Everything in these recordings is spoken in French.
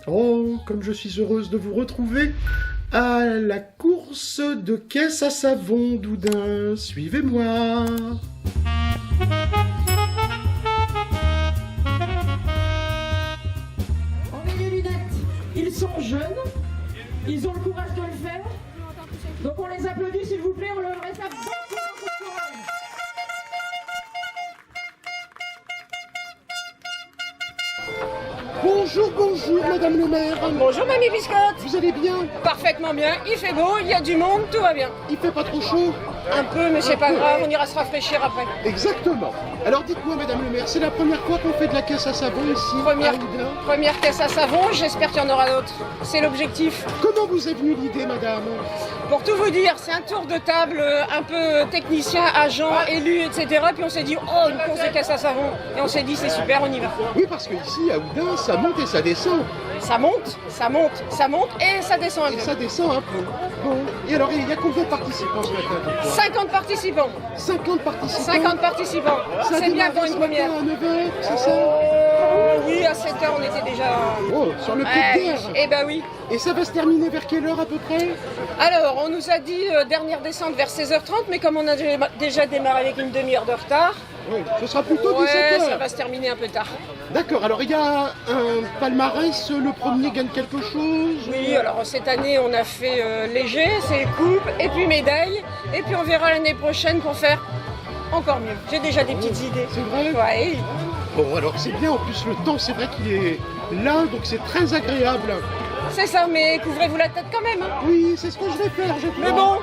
Oh, comme je suis heureuse de vous retrouver à la course de caisse à savon d'Oudin. Suivez-moi. On met les lunettes. Ils sont jeunes. Ils ont le courage de le faire. Donc on les applaudit s'il vous plaît. On leur réclame beaucoup de courage. Bonjour, bonjour, Madame le maire. Bonjour Mamie Biscotte. Vous allez bien? Parfaitement bien, il fait beau, il y a du monde, tout va bien. Il fait pas trop chaud? Un peu, mais c'est pas grave, on ira se rafraîchir après. Exactement. Alors dites-moi, Madame le maire, c'est la première fois qu'on fait de la caisse à savon ici Première, à Oudin. première caisse à savon, j'espère qu'il y en aura d'autres. C'est l'objectif. Comment vous est venue l'idée, Madame? Pour tout vous dire, c'est un tour de table un peu technicien, agent, élu, etc. Puis on s'est dit, oh, une course de caisse à savon. Et on s'est dit, c'est super, on y va. Oui, parce que ici à Oudin, ça monte et ça descend. Ça monte, ça monte, ça monte et ça descend un Et peu. ça descend un peu. Bon. Et alors, il y a combien de participants ce matin? dites-moi? 50 participants. 50 participants. 50 participants. Ça a C'est bien démarré pour une ce matin première. à 9h, c'est ça? Oui, à 7h, on était déjà... Oh, sur le pied de guerre. Eh ben oui. Et ça va se terminer vers quelle heure à peu près? Alors, on nous a dit dernière descente vers 16h30, mais comme on a déjà démarré avec une demi-heure de retard, Oui, ce sera plutôt ouais, 17h. ça va se terminer un peu tard. D'accord, alors il y a un palmarès, le premier gagne quelque chose? Oui, alors cette année, on a fait léger, c'est coupe, et puis médaille, et puis on verra l'année prochaine pour faire encore mieux. J'ai déjà des petites idées. C'est vrai? Ouais. Bon, alors c'est bien, en plus le temps, c'est vrai qu'il est là, donc c'est très agréable. C'est ça, mais couvrez-vous la tête quand même. Hein. Oui, c'est ce que je vais faire, je crois. Mais bon,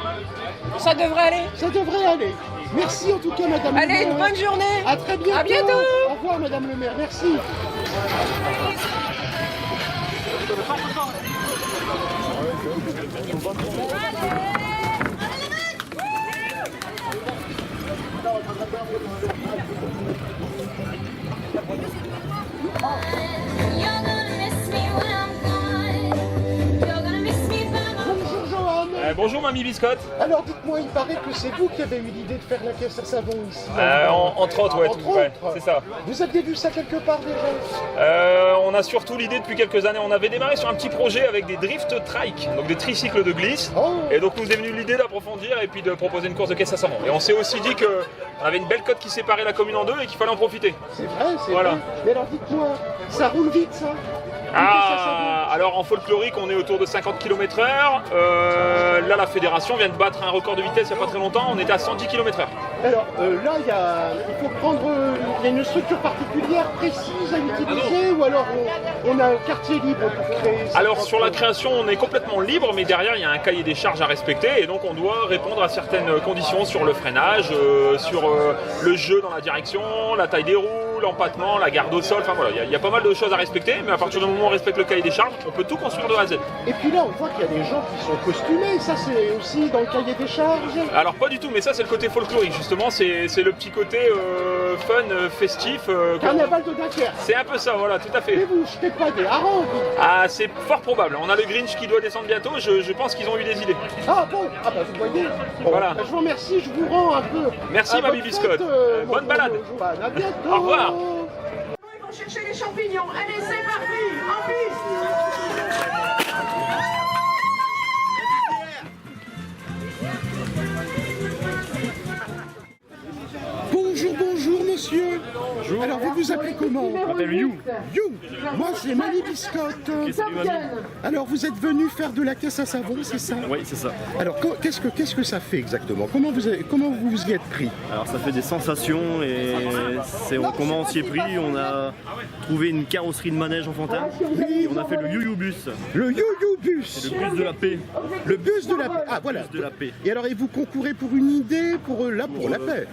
ça devrait aller. Ça devrait aller. Merci en tout cas, Madame le Allez, maire. une bonne journée. À très bientôt. À bientôt. Au revoir, Madame le maire. Merci. You're gonna miss me when I'm gone. You're gonna miss me by my Bonjour, Johan. Bonjour Mamie Biscotte. Alors dites-moi, il paraît que c'est vous qui avez eu l'idée de faire la caisse à savon ici. Entre autres, ouais, Entre tout, ouais, autres. c'est ça. Vous aviez vu ça quelque part déjà? On a surtout l'idée depuis quelques années, on avait démarré sur un petit projet avec des drift trike, donc des tricycles de glisse. Oh. Et donc nous est venue l'idée d'approfondir et puis de proposer une course de caisse à savon. Et on s'est aussi dit qu'on avait une belle côte qui séparait la commune en deux et qu'il fallait en profiter. C'est vrai, c'est Voilà. vrai. Mais alors dites-moi, ça roule vite ça? Alors en folklorique on est autour de 50 km/h. Là la fédération vient de battre un record de vitesse il n'y a pas très longtemps, on était à 110 km/h. Alors là, il faut prendre il y a une structure particulière précise à utiliser ou alors on a un quartier libre pour créer ça? Alors sur la création on est complètement libre, mais derrière il y a un cahier des charges à respecter et donc on doit répondre à certaines conditions sur le freinage, sur le jeu dans la direction, la taille des roues, l'empattement, la garde au sol, enfin voilà, il y a pas mal de choses à respecter, mais à partir du moment où on respecte le cahier des charges, on peut tout construire de A à Z. Et puis là, on voit qu'il y a des gens qui sont costumés, ça c'est aussi dans le cahier des charges? Alors pas du tout, mais ça c'est le côté folklorique justement, c'est le petit côté fun, festif. Carnaval de Dunkerque. C'est un peu ça, voilà, tout à Mais fait. vous jetez pas des harengs, vous. Ah, c'est fort probable, on a le Grinch qui doit descendre bientôt, je pense qu'ils ont eu des idées. Ah bon? Ah bah vous voyez. Bon, Voilà. bah, je vous remercie, je vous rends un peu. Merci, à Mamie votre Biscotte. fête, Bonne balade. Johan. À bientôt. Au revoir. Ils vont chercher les champignons. Allez, c'est parti. En piste. Bonjour, bonjour monsieur. Bonjour. Alors vous vous appelez comment? Je m'appelle You. Moi c'est Mamie Biscotte. Alors vous êtes venu faire de la caisse à savon, c'est ça? Oui, c'est ça. Alors qu'est-ce que ça fait exactement? Comment vous y êtes pris? Alors ça fait des sensations et comment on s'y est pris. On a trouvé une carrosserie de manège enfantin et on a fait le You Bus, Le yo-yo bus. le bus de la paix. Le bus de la paix. Ah voilà. Bus de la paix. Et alors et vous concourez pour une idée, pour la paix?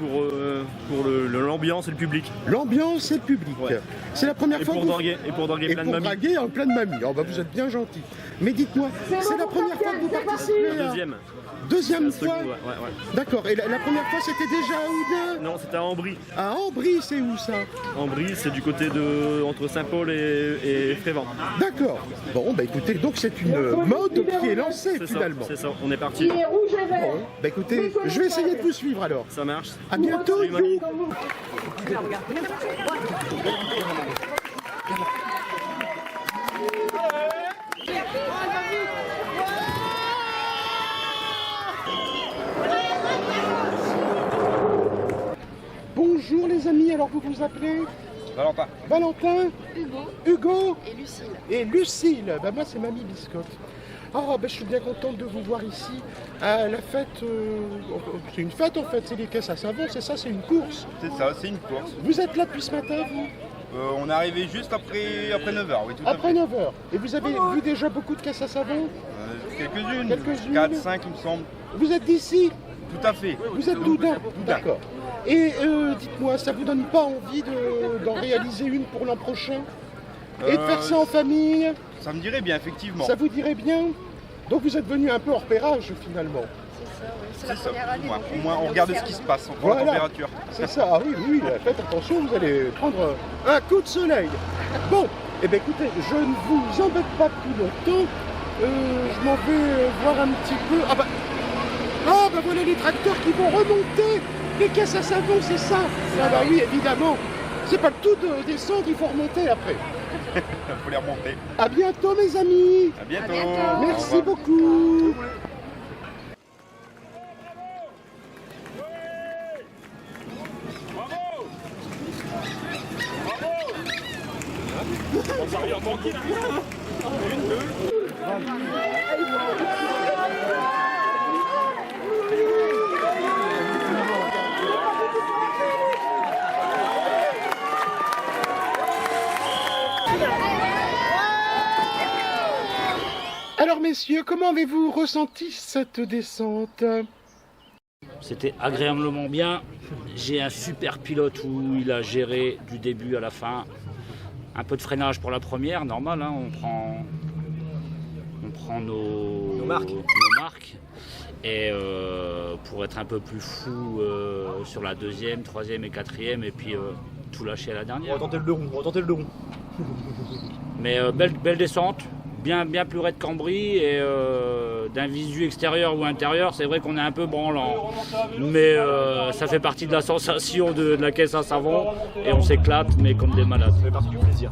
Pour l'ambiance et le public. L'ambiance et le public. Ouais. C'est la première Et fois pour que vous... draguer, Et plein de pour mamies. draguer en plein de mamies. Oh, bah, vous êtes bien gentil. Mais dites-moi, c'est la première fois que vous participez à... Deuxième. Deuxième Second, fois? ouais. D'accord. Et la première fois, c'était déjà à Oudin? Non, c'était à Ambry. À Ambry, c'est où ça? Ambry, c'est du côté entre Saint-Paul et Frévent. D'accord. Bon, bah écoutez, donc c'est une mode qui est lancée C'est ça, finalement. c'est ça. On est parti. Il est rouge et vert. Bon, bah écoutez, je vais essayer de vous suivre alors. Ça marche. À bientôt. Salut, mamie. You. Alors vous vous appelez Valentin. Valentin, Hugo Et Lucille. et Lucille. Ben, moi c'est Mamie Biscotte. Ah ben je suis bien contente de vous voir ici à la fête. C'est une fête en fait, c'est les caisses à savon, c'est ça, c'est une course. C'est ça, c'est une course. Vous êtes là depuis ce matin vous? On est arrivé juste après 9h, oui, tout à Après fait. 9h. Et vous avez vu déjà beaucoup de caisses à savon? Quelques-unes, Quelques-unes. 4, 5 il me semble. Vous êtes d'ici? Tout à fait. Vous êtes d'Oudin? D'accord. Et dites-moi, ça vous donne pas envie d'en réaliser une pour l'an prochain? Et de faire ça en famille? Ça me dirait bien, effectivement. Ça vous dirait bien? Donc vous êtes venu un peu hors pérage finalement. C'est la C'est ça, première année. donc au moins on regarde ce qui se passe, on voit Voilà. la température. C'est ça, ah oui, oui, faites attention, vous allez prendre un coup de soleil. Bon, eh bien écoutez, je ne vous embête pas plus longtemps. Je m'en vais voir un petit peu. Ah bah voilà les tracteurs qui vont remonter les caisses à savon, c'est ça. Ah bah oui, évidemment. C'est pas le tout de descendre, il faut remonter après. Il faut les remonter. À bientôt mes amis. À bientôt. Merci Au revoir. beaucoup. Alors messieurs, comment avez-vous ressenti cette descente? C'était agréablement bien. J'ai un super pilote où il a géré du début à la fin. Un peu de freinage pour la première, normal, hein, on prend nos marques. Et pour être un peu plus fou sur la deuxième, troisième et quatrième, et puis tout lâcher à la dernière. On va tenter le deux ronds. Mais belle descente, bien plus raide qu'Ambry, et d'un visu extérieur ou intérieur, c'est vrai qu'on est un peu branlant. Mais ça fait partie de la sensation de la caisse à savon, et on s'éclate, mais comme des malades. Ça fait partie du plaisir.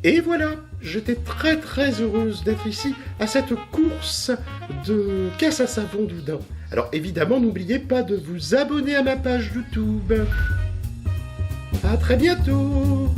Et voilà, j'étais très heureuse d'être ici à cette course de caisse à savon d'Oudin. Alors évidemment, n'oubliez pas de vous abonner à ma page YouTube. À très bientôt.